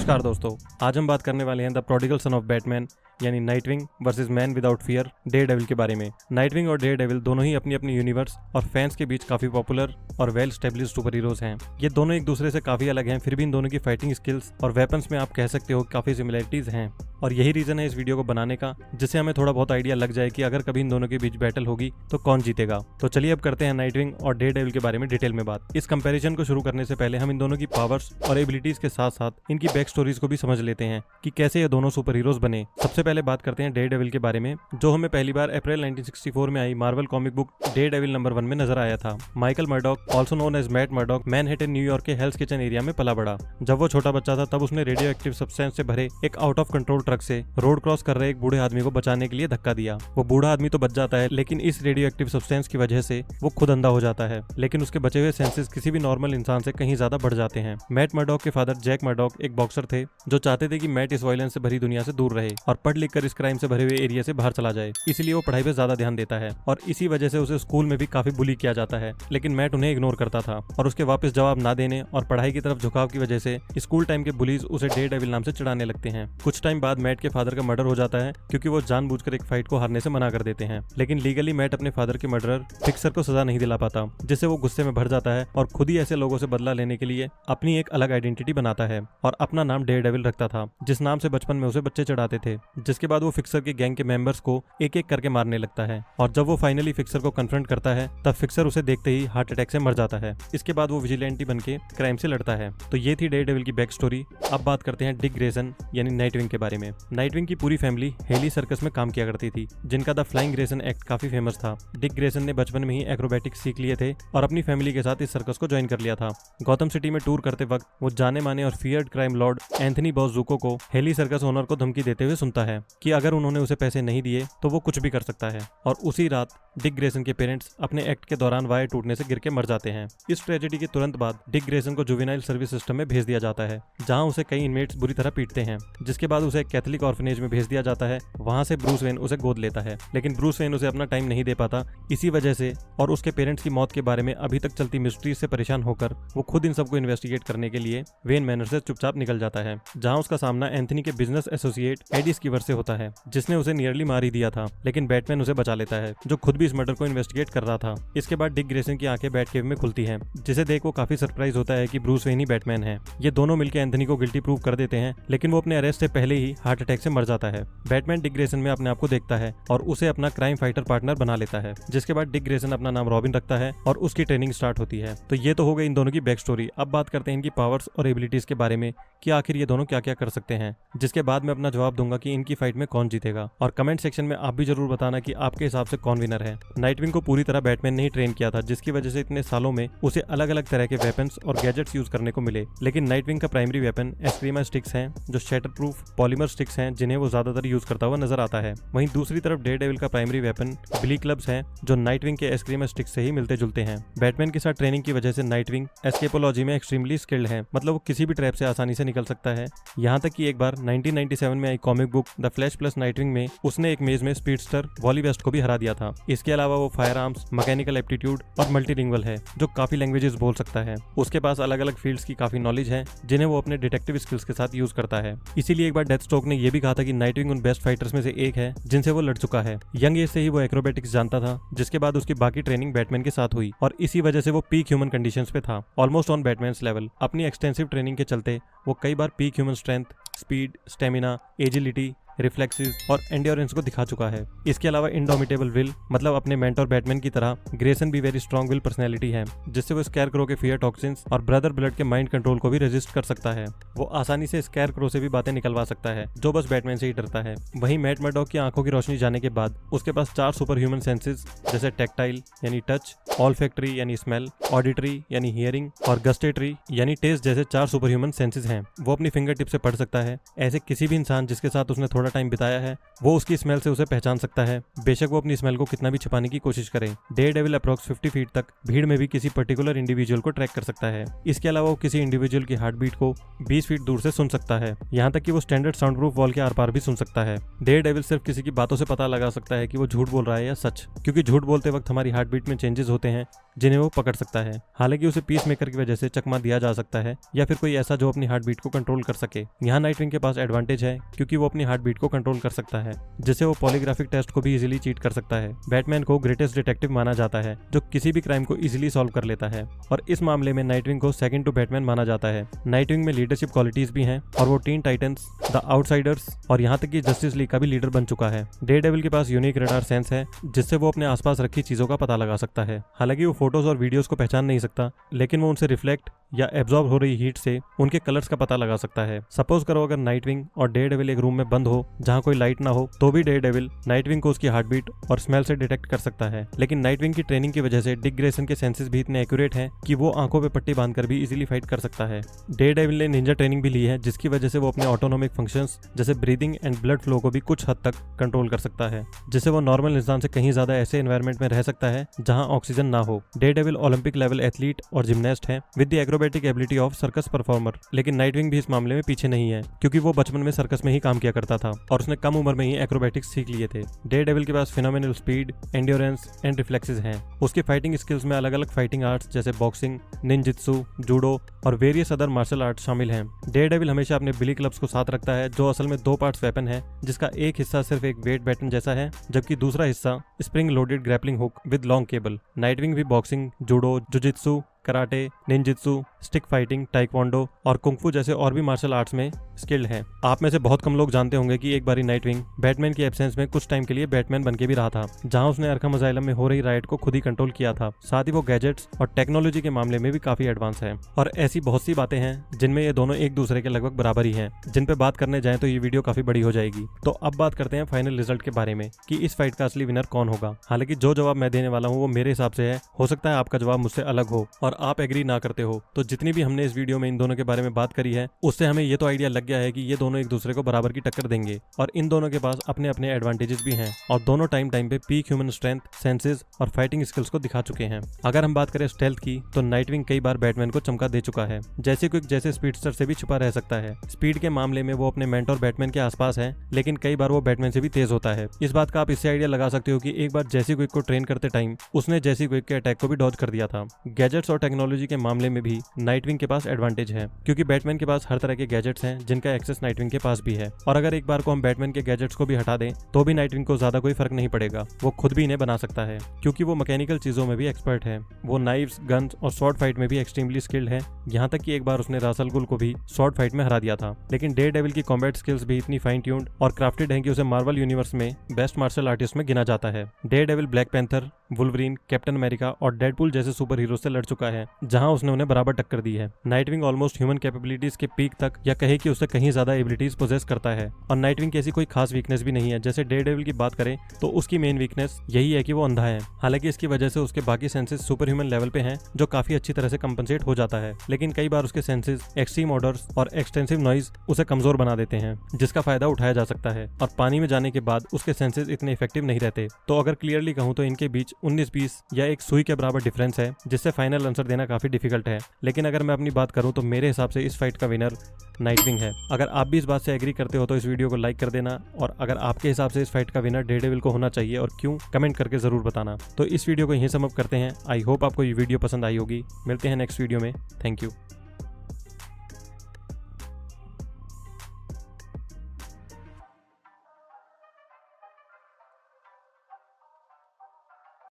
नमस्कार दोस्तों, आज हम बात करने वाले हैं the prodigal son of Batman यानी Nightwing versus man without fear Daredevil के बारे में। नाइटविंग और डेयरडेविल दोनों ही अपनी अपनी यूनिवर्स और फैंस के बीच काफी पॉपुलर और वेल स्टेब्लिश्ड सुपर हीरोज हैं। ये दोनों एक दूसरे से काफी अलग हैं, फिर भी इन दोनों की फाइटिंग स्किल्स और वेपन्स में आप कह सकते हो काफी सिमिलरिटीज हैं। और यही रीजन है इस वीडियो को बनाने का, जिससे हमें थोड़ा बहुत आइडिया लग जाए कि अगर कभी इन दोनों के बीच बैटल होगी तो कौन जीतेगा। तो चलिए अब करते हैं नाइटविंग और डेयरडेविल के बारे में डिटेल में बात। इस कंपैरिजन को शुरू करने से पहले हम इन दोनों की पावर्स और एबिलिटीज के साथ साथ इनकी बैक स्टोरीज को भी समझ लेते हैं कि कैसे ये दोनों सुपर हीरोज बने। सबसे पहले बात करते हैं डेयरडेविल के बारे में, जो हमें पहली बार अप्रैल 1964 में आई Marvel comic book Daredevil number 1 में नजर आया था। Michael Murdock, also known as Matt Murdock, Manhattan न्यूयॉर्क के हेल्स किचन एरिया में पला बड़ा। जब वो छोटा बच्चा था तब उसने रेडियो एक्टिव सब्सटेंस से भरे एक आउट ऑफ कंट्रोल ट्रक से रोड क्रॉस कर रहे एक बूढ़े आदमी को बचाने के लिए धक्का दिया। वो बूढ़ा आदमी तो बच जाता है, लेकिन इस रेडियो एक्टिव सब्सटेंस की वजह से वो खुद अंधा हो जाता है। लेकिन उसके बचे हुए सेंसेस किसी भी नॉर्मल इंसान से कहीं ज्यादा बढ़ जाते हैं। मैट मर्डॉक के फादर जैक मर्डॉक एक बॉक्सर थे जो चाहते थे कि मैट इस वायलेंस से भरी दुनिया से दूर रहे और पढ़ लिख कर इस क्राइम से भरे हुए एरिया से बाहर चला जाए। इसलिए वो पढ़ाई पे ज्यादा ध्यान देता है और इसी वजह से उसे स्कूल में भी काफी बुली किया जाता है। लेकिन मैट उन्हें इग्नोर करता था और उसके वापस जवाब ना देने और पढ़ाई की तरफ झुकाव की वजह से स्कूल टाइम के बुलीज उसे डेयरडेविल नाम से चिढ़ाने लगते हैं। कुछ टाइम बाद मैट के फादर का मर्डर हो जाता है क्योंकि वो जानबूझकर एक फाइट को हारने से मना कर देते हैं। लेकिन लीगली मैट अपने फादर के मर्डरर फिक्सर को सजा नहीं दिला पाता, जिससे वो गुस्से में भर जाता है और खुद ही ऐसे लोगों से बदला लेने के लिए अपनी एक अलग आइडेंटिटी बनाता है और अपना नाम डेयरडेविल रखता था, जिस नाम से बचपन में उसे बच्चे चढ़ाते थे। जिसके बाद वो फिक्सर के गैंग के मेंबर्स को एक एक करके मारने लगता है और जब वो फाइनली फिक्सर को कन्फ्रंट करता है तब फिक्सर उसे देखते ही हार्ट अटैक से मर जाता है। इसके बाद वो विजिलेंटी बनके क्राइम से लड़ता है। तो ये थी डेयरडेविल की बैक स्टोरी। अब बात करते हैं डिक ग्रेसन यानी नाइटविंग के बारे में। नाइटविंग की पूरी फैमिली हेली सर्कस में काम किया करती थी, जिनका द फ्लाइंग ग्रेसन एक्ट काफी फेमस था। डिक ग्रेसन ने बचपन में ही एक्रोबैटिक्स सीख लिए थे और अपनी फैमिली के साथ इस सर्कस को ज्वाइन कर लिया था। गौतम सिटी में टूर करते वक्त वो जाने माने और फियर्ड क्राइम लॉर्ड एंथनी बॉसजुको को हेली सर्कस ओनर को धमकी देते हुए सुनता है कि अगर उन्होंने उसे पैसे नहीं दिए तो वो कुछ भी कर सकता है। और उसी रात डिक ग्रेसन के पेरेंट्स अपने एक्ट के दौरान वायर टूटने से गिर के मर जाते हैं। इस ट्रेजेडी के तुरंत बाद डिक ग्रेसन को जुवेनाइल सर्विस सिस्टम में भेज दिया जाता है, जहां उसे कई इनमेट्स बुरी तरह पीटते हैं। जिसके बाद उसे एक कैथोलिक ऑर्फनेज में भेज दिया जाता है। वहां से ब्रूस वेन उसे गोद लेता है, लेकिन ब्रूस वेन उसे अपना टाइम नहीं दे पाता। इसी वजह से और उसके पेरेंट्स की मौत के बारे में अभी तक चलती मिस्ट्री से परेशान होकर वो खुद इन सबको इन्वेस्टिगेट करने के लिए वेन मैनर से चुपचाप निकल जाता है, जहां उसका सामना एंथनी के बिजनेस एसोसिएट एडी स्कीवर से होता है, जिसने उसे नियरली मार ही दिया था। लेकिन बैटमैन उसे बचा लेता है, जो खुद भी इस मर्डर को इन्वेस्टिगेट कर रहा था। इसके बाद डिक ग्रेसन की आंखें बैटकेव में खुलती हैं, जिसे देख वो काफी सरप्राइज होता है कि ब्रूस वेन ही बैटमैन है। ये दोनों मिलकर एंथनी को गिल्टी प्रूव कर देते हैं, लेकिन वो अपने अरेस्ट से पहले ही हार्ट अटैक से मर जाता है। बैटमैन डिक ग्रेसन में अपने आप को देखता है और उसे अपना क्राइम फाइटर पार्टनर बना लेता है। जिसके बाद डिक ग्रेसन अपना नाम रॉबिन रखता है और उसकी ट्रेनिंग स्टार्ट होती है। तो ये तो हो गई इन दोनों की बैक स्टोरी। अब बात करते हैं इनकी पावर्स और एबिलिटीज के बारे में कि आखिर ये दोनों क्या क्या कर सकते हैं, जिसके बाद मैं अपना जवाब दूंगा कि इनकी फाइट में कौन जीतेगा। और कमेंट सेक्शन में आप भी जरूर बताना कि आपके हिसाब से कौन विनर है। नाइटविंग को पूरी तरह बैटमैन ने ही ट्रेन किया था, जिसकी वजह से इतने सालों में उसे अलग अलग तरह के वेपन्स और गैजेट्स यूज करने को मिले। लेकिन नाइटविंग का प्राइमरी वेपन एस्क्रीमा स्टिक्स हैं, जो शैटर प्रूफ पॉलीमर स्टिक्स हैं, जिन्हें वो ज्यादातर यूज करता हुआ नजर आता है। वहीं दूसरी तरफ डेयरडेविल का प्राइमरी वेपन बिली क्लब्स हैं, जो नाइटविंग के एस्क्रीमा स्टिक्स से ही मिलते जुलते हैं। बैटमैन के साथ ट्रेनिंग की वजह से नाइटविंग एस्केपोलॉजी में एक्सट्रीमली स्किल्ड है, मतलब वो किसी भी ट्रैप से आसानी से निकल सकता है। यहाँ तक कि एक बार 1997 में आई comic book the Flash plus Nightwing में उसने एक मेज में स्पीडस्टर वॉली वेस्ट को भी हरा दिया था। इसके अलावा वो फायर आर्म्स, मैकेनिकल एप्टीट्यूड और मल्टीलिंगुअल है, जो काफी लैंग्वेजेस बोल सकता है। उसके पास अलग अलग फील्ड्स की काफी नॉलेज है, जिन्हें वो अपने डिटेक्टिव स्किल्स के साथ यूज करता है। इसीलिए एक बार डेथस्ट्रोक ने यह भी कहा था कि नाइटविंग उन बेस्ट फाइटर्स में से एक है जिनसे वो लड़ चुका है। यंग एज से ही वो एक्रोबैटिक्स जानता था, जिसके बाद उसकी बाकी ट्रेनिंग बैटमैन के साथ हुई और इसी वजह से वो पीक ह्यूमन कंडीशंस पे था, ऑलमोस्ट ऑन बैटमैन्स लेवल। अपनी एक्सटेंसिव ट्रेनिंग के चलते वो कई बार peak human strength, speed, stamina, agility, reflexes और एंड्योरेंस को दिखा चुका है। इसके अलावा इंडोमिटेबल विल, मतलब अपने मेंटर बैटमैन की तरह ग्रेसन भी वेरी स्ट्रॉन्ग विल पर्सनैलिटी है, जिससे वो स्कैरक्रो के फियर टॉक्सिन्स और ब्रदर ब्लड के माइंड कंट्रोल को भी रेजिस्ट कर सकता है। वो आसानी से स्कैरक्रो से भी बातें निकलवा सकता है, जो बस बैटमैन से ही डरता है। वहीं मैट मर्डॉक की आंखों की रोशनी जाने के बाद उसके पास 4 सुपर ह्यूमन सेंसेस, जैसे टेक्टाइल यानी टच, ऑल्फैक्टरी यानी स्मेल, ऑडिटरी यानी हियरिंग और गस्टेटरी यानी टेस्ट जैसे 4 सुपर ह्यूमन सेंसेस हैं। वो अपनी फिंगर टिप से पढ़ सकता है। ऐसे किसी भी इंसान जिसके साथ उसने थोड़ा टाइम बिताया है, वो उसकी स्मेल से उसे पहचान सकता है, बेशक वो अपनी स्मेल को कितना भी छिपाने की कोशिश करे। डेयरडेविल अप्रॉक्स 50 फीट तक भीड़ में भी किसी पर्टिकुलर इंडिविजुअल को ट्रैक कर सकता है। इसके अलावा वो किसी इंडिविजुअल की हार्ट बीट को 20 फीट दूर से सुन सकता है, यहाँ तक कि वो स्टैंडर्ड साउंड प्रूफ वॉल के आर पार भी सुन सकता है। डेयरडेविल सिर्फ किसी की बातों से पता लगा सकता है कि वो झूठ बोल रहा है या सच, क्योंकि झूठ बोलते वक्त हमारी हार्ट बीट में चेंजेस होते हैं जिन्हें वो पकड़ सकता है। हालांकि उसे पीस मेकर की वजह से चकमा दिया जा सकता है या फिर कोई ऐसा जो अपनी हार्ट बीट को कंट्रोल कर सके। यहाँ नाइटविंग के पास एडवांटेज है क्योंकि वो अपनी हार्ट बीट को कंट्रोल कर सकता है, जिससे वो पॉलीग्राफिक टेस्ट को भी इजीली चीट कर सकता है। बैटमैन को ग्रेटेस्ट डिटेक्टिव माना जाता है जो किसी भी क्राइम को इजीली सॉल्व कर लेता है, और इस मामले में नाइटविंग को सेकंड टू बैटमैन माना जाता है। नाइटविंग में लीडरशिप क्वालिटीज भी हैं और वो टीन टाइटंस, द आउटसाइडर्स और यहाँ तक कि जस्टिस लीग का भी लीडर बन चुका है। डेयरडेविल के पास यूनिक रडार सेंस है जिससे वो अपने आसपास रखी चीजों का पता लगा सकता है। हालांकि वो फोटोज और वीडियोस को पहचान नहीं सकता, लेकिन वो उनसे रिफ्लेक्ट या एब्जॉर्ब हो रही हीट से उनके कलर्स का पता लगा सकता है। सपोज करो अगर नाइटविंग और डेयरडेविल एक रूम में बंद हो जहां कोई लाइट ना हो, तो भी डेयरडेविल नाइटविंग को उसकी हार्ट बीट और स्मेल से डिटेक्ट कर सकता है। लेकिन नाइटविंग की ट्रेनिंग की वजह से डिक ग्रेसन के सेंसेस भी इतने एक्यूरेट हैं कि वो आंखों पे पट्टी बांधकर भी इजीली फाइट कर सकता है। डेयरडेविल ने निंजा ट्रेनिंग भी ली है जिसकी वजह से वो अपने ऑटोनॉमिक फंक्शंस जैसे ब्रीदिंग एंड ब्लड फ्लो को भी कुछ हद तक कंट्रोल कर सकता है, जिससे वो नॉर्मल इंसान से कहीं ज्यादा ऐसे एनवायरनमेंट में रह सकता है जहां ऑक्सीजन ना हो। डेयरडेविल ओलंपिक लेवल एथलीट और जिम्नास्ट है with the acrobatic ability of circus performer. लेकिन नाइटविंग भी इस मामले में पीछे नहीं है क्योंकि वो बचपन में सर्कस में ही काम किया करता था और उसने कम उम्र में ही एक्रोबैटिक्स सीख लिए थे। डेयरडेविल के पास phenomenal speed, endurance and reflexes हैं। उसकी फाइटिंग स्किल्स में अलग अलग फाइटिंग आर्ट्स जैसे बॉक्सिंग, निंजित्सु, जूडो और वेरियस अदर मार्शल आर्ट्स शामिल हैं। डेयरडेविल हमेशा अपने बिली क्लब्स को साथ रखता है जो असल में 2 पार्ट्स वेपन है, जिसका एक हिस्सा सिर्फ एक वेट बैटन जैसा है जबकि दूसरा हिस्सा spring loaded grappling hook with long cable. Nightwing भी boxing, judo, jujitsu, karate, ninjutsu, stick fighting, taekwondo और कुंगफू जैसे और भी मार्शल आर्ट्स में स्किल्ड है। आप में से बहुत कम लोग जानते होंगे कि एक बारी नाइटविंग बैटमैन की एब्सेंस में कुछ टाइम के लिए बैटमैन बनके भी रहा था, जहां उसने अरखम असाइलम में हो रही राइट को खुद ही कंट्रोल किया था। साथ ही वो गैजेट्स और टेक्नोलॉजी के मामले में भी काफी एडवांस है। और ऐसी बहुत सी बातें हैं जिनमें ये दोनों एक दूसरे के लगभग बराबर ही हैं, जिन पे बात करने जाएं तो ये वीडियो काफी बड़ी हो जाएगी। तो अब बात करते हैं फाइनल रिजल्ट के बारे में कि इस फाइट का असली विनर कौन होगा। हालांकि जो जवाब मैं देने वाला हूँ वो मेरे हिसाब से है, हो सकता है आपका जवाब मुझसे अलग हो और आप एग्री ना करते हो। तो जितनी भी हमने इस वीडियो में इन दोनों के बारे में बात करी है उससे हमें ये तो आइडिया लग गया है कि ये दोनों एक दूसरे को बराबर की टक्कर देंगे और इन दोनों के पास अपने अपने एडवांटेजेस भी हैं और दोनों टाइम पे पीक ह्यूमन स्ट्रेंथ, सेंसेस और फाइटिंग स्किल्स को दिखा चुके हैं। अगर हम बात करें स्टेल्थ की तो नाइटविंग कई बार बैटमैन को चमका दे चुका है, जैसे क्विक जैसे स्पीडस्टर से भी छुपा रह सकता है। स्पीड के मामले में वो अपने मेंटोर बैटमैन के आसपास है, लेकिन कई बार वो बैटमैन से भी तेज होता है। इस बात का आप इससे आइडिया लगा सकते हो कि एक बार जैसी क्विक को ट्रेन करते टाइम उसने जैसी क्विक के अटैक को भी डॉज कर दिया था। गैजेट्स और टेक्नोलॉजी के मामले में भी नाइटविंग के पास एडवांटेज है क्योंकि बैटमैन के पास हर तरह के गैजेट्स हैं जिनका एक्सेस नाइटविंग के पास भी है। और अगर एक बार को हम बैटमैन के गैजेट्स को भी हटा दें तो भी नाइटविंग को ज्यादा कोई फर्क नहीं पड़ेगा, वो खुद भी इन्हें बना सकता है क्योंकि वो मैकेनिकल चीजों में भी एक्सपर्ट है। वो नाइव्स, गन्स और स्वॉर्ड फाइट में भी एक्सट्रीमली स्किल्ड है, यहाँ तक कि एक बार उसने रासल गुल को भी स्वॉर्ड फाइट में हरा दिया था। लेकिन डेयरडेविल की कॉम्बैट स्किल्स भी इतनी फाइन ट्यून्ड और क्राफ्टेड है कि उसे मार्वल यूनिवर्स में बेस्ट मार्शल आर्टिस्ट में गिना जाता है। Daredevil black panther, Wolverine, captain America और डेडपूल जैसे सुपर हीरो से लड़ चुका है जहां उसने उन्हें बराबर टक्कर दी है। नाइटविंग ऑलमोस्ट ह्यूमन कैपेबिलिटीज के पीक तक या कहे कि उससे कहीं ज्यादा एबिलिटीज पोजेस करता है और नाइटविंग की ऐसी कोई खास वीकनेस भी नहीं है। जैसे डेयरडेविल की बात करें तो उसकी मेन वीकनेस यही है कि वो अंधा है। हालांकि इसकी वजह से उसके बाकी सेंसेस सुपर ह्यूमन लेवल पे हैं जो काफी अच्छी तरह से कंपनसेट हो जाता है, लेकिन कई बार उसके सेंसेस, एक्सट्रीम ऑर्डर्स और एक्सटेंसिव नॉइज उसे कमजोर बना देते हैं, जिसका फायदा उठाया जा सकता है। और पानी में जाने के बाद उसके सेंसेस इतने इफेक्टिव नहीं रहते। तो अगर क्लियरली कहूँ तो इनके बीच 19-20 या एक सुई के बराबर डिफरेंस है, जिससे फाइनल आंसर देना काफी डिफिकल्ट है। लेकिन अगर मैं अपनी बात करूं तो मेरे हिसाब से इस फाइट का विनर नाइटविंग है। अगर आप भी इस बात से एग्री करते हो तो इस वीडियो को लाइक कर देना, और अगर आपके हिसाब से इस फाइट का विनर डेयरडेविल को होना चाहिए और क्यों, कमेंट करके जरूर बताना। तो इस वीडियो को यहीं समाप्त करते हैं। आई होप आपको ये वीडियो पसंद आई होगी। मिलते हैं नेक्स्ट वीडियो में। Thank you.